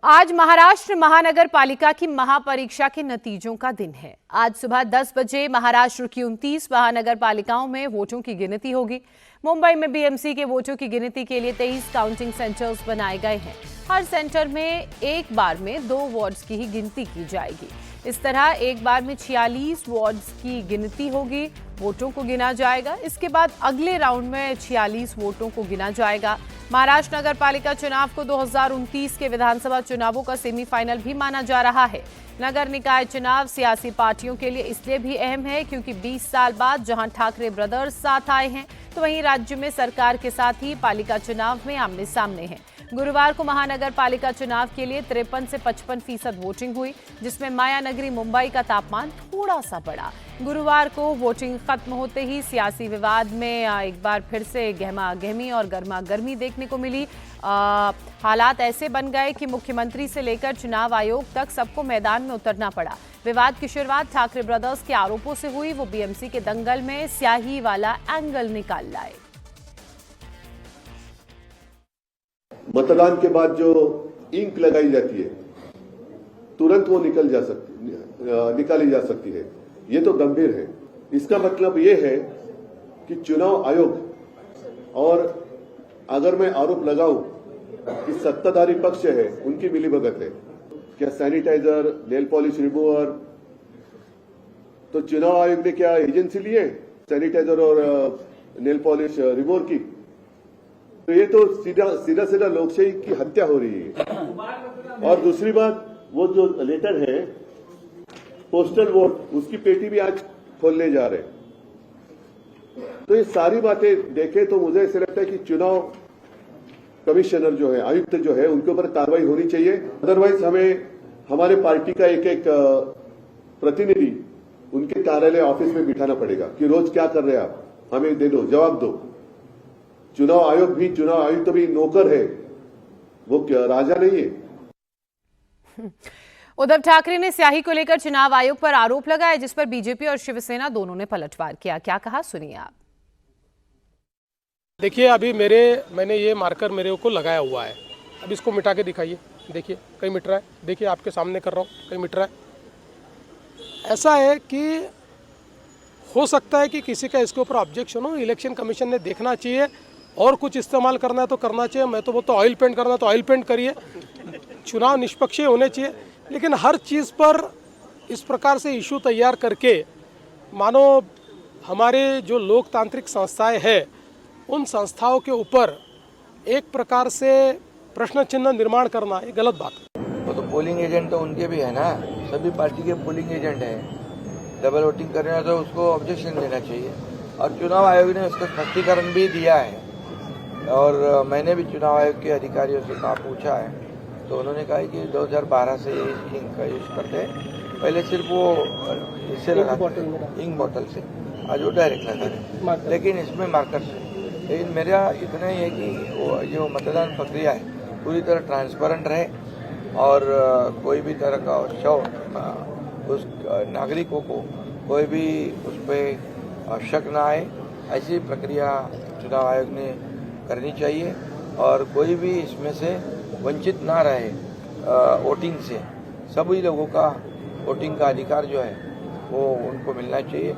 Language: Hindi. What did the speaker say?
आज महाराष्ट्र महानगर पालिका की महापरीक्षा के नतीजों का दिन है। आज सुबह 10 बजे महाराष्ट्र की 29 महानगर पालिकाओं में वोटों की गिनती होगी। मुंबई में बीएमसी के वोटों की गिनती के लिए 23 काउंटिंग सेंटर्स बनाए गए हैं। हर सेंटर में एक बार में 2 वार्ड्स की ही गिनती की जाएगी। इस तरह एक बार में 46 वार्ड्स की गिनती होगी, वोटों को गिना जाएगा। इसके बाद अगले राउंड में 46 वोटों को गिना जाएगा। महाराष्ट्र नगर पालिका चुनाव को 2029 के विधानसभा चुनावों का सेमीफाइनल भी माना जा रहा है। नगर निकाय चुनाव सियासी पार्टियों के लिए इसलिए भी अहम है क्योंकि 20 साल बाद जहां ठाकरे ब्रदर्स साथ आए हैं, तो वहीं राज्य में सरकार के साथ ही पालिका चुनाव में आमने सामने हैं। गुरुवार को महानगर पालिका चुनाव के लिए 53 से 55% वोटिंग हुई, जिसमें मायानगरी मुंबई का तापमान थोड़ा सा बढ़ा। गुरुवार को वोटिंग खत्म होते ही सियासी विवाद में एक बार फिर से गहमा गहमी और गर्मा गर्मी देखने को मिली। हालात ऐसे बन गए कि मुख्यमंत्री से लेकर चुनाव आयोग तक सबको मैदान में उतरना पड़ा। विवाद की शुरुआत ठाकरे ब्रदर्स के आरोपों से हुई। वो बीएमसी के दंगल में स्याही वाला एंगल निकाल लाए। मतदान के बाद जो इंक लगाई जाती है तुरंत वो निकाली जा सकती है। ये तो गंभीर है। इसका मतलब ये है कि चुनाव आयोग, और अगर मैं आरोप लगाऊं कि सत्ताधारी पक्ष है उनकी मिलीभगत है, क्या सैनिटाइजर, नेल पॉलिश रिमूवर, तो चुनाव आयोग ने क्या एजेंसी ली है सैनिटाइजर और नेल पॉलिश रिमूवर की? तो ये तो सीधा लोकशाही की हत्या हो रही है। और दूसरी बात, वो जो लेटर है पोस्टल वोट, उसकी पेटी भी आज खोलने जा रहे हैं। तो ये सारी बातें देखें तो मुझे ऐसा लगता है कि चुनाव कमिश्नर जो है, आयुक्त जो है, उनके ऊपर कार्रवाई होनी चाहिए। अदरवाइज हमें हमारे पार्टी का एक प्रतिनिधि उनके कार्यालय ऑफिस में बिठाना पड़ेगा कि रोज क्या कर रहे हैं आप, हमें दे दो, जवाब दो। चुनाव आयुक्त भी नौकर है, वो क्या राजा नहीं है। उद्धव ठाकरे ने स्याही को लेकर चुनाव आयोग पर आरोप लगाया, जिस पर बीजेपी और शिवसेना दोनों ने पलटवार किया। क्या कहा, सुनिए आप। देखिए, अभी मैंने ये मार्कर मेरे को लगाया हुआ है। अब इसको मिटा के दिखाइए। देखिए कहीं मिट रहा है, देखिए आपके सामने कर रहा हूँ, कहीं मिट रहा है। ऐसा है कि हो सकता है कि किसी का इसके ऊपर ऑब्जेक्शन हो। इलेक्शन कमीशन ने देखना चाहिए, और कुछ इस्तेमाल करना है तो करना चाहिए। मैं तो बोलता हूँ ऑयल पेंट करना है तो ऑयल पेंट करिए। चुनाव निष्पक्ष होने चाहिए, लेकिन हर चीज़ पर इस प्रकार से इशू तैयार करके मानो हमारे जो लोकतांत्रिक संस्थाएं हैं उन संस्थाओं के ऊपर एक प्रकार से प्रश्न चिन्ह निर्माण करना, ये गलत बात है। वो तो पोलिंग एजेंट तो उनके भी है ना, सभी पार्टी के पोलिंग एजेंट हैं। डबल वोटिंग करना है तो उसको ऑब्जेक्शन देना चाहिए, और चुनाव आयोग ने उसका स्पष्टीकरण भी दिया है। और मैंने भी चुनाव आयोग के अधिकारियों से पूछा है, तो उन्होंने कहा कि 2012 से इंक का यूज करते हैं। पहले सिर्फ वो इससे लगा इंक बॉटल से, आज वो डायरेक्ट लगा रहे, लेकिन इसमें मार्कर से। लेकिन मेरा इतना ही है कि वो जो मतदान प्रक्रिया है पूरी तरह ट्रांसपेरेंट रहे, और कोई भी तरह का शव उस नागरिकों को कोई भी उस पर शक ना आए, ऐसी प्रक्रिया चुनाव आयोग ने करनी चाहिए। और कोई भी इसमें से वंचित ना रहे वोटिंग से। सभी लोगों का वोटिंग का अधिकार जो है वो उनको मिलना चाहिए।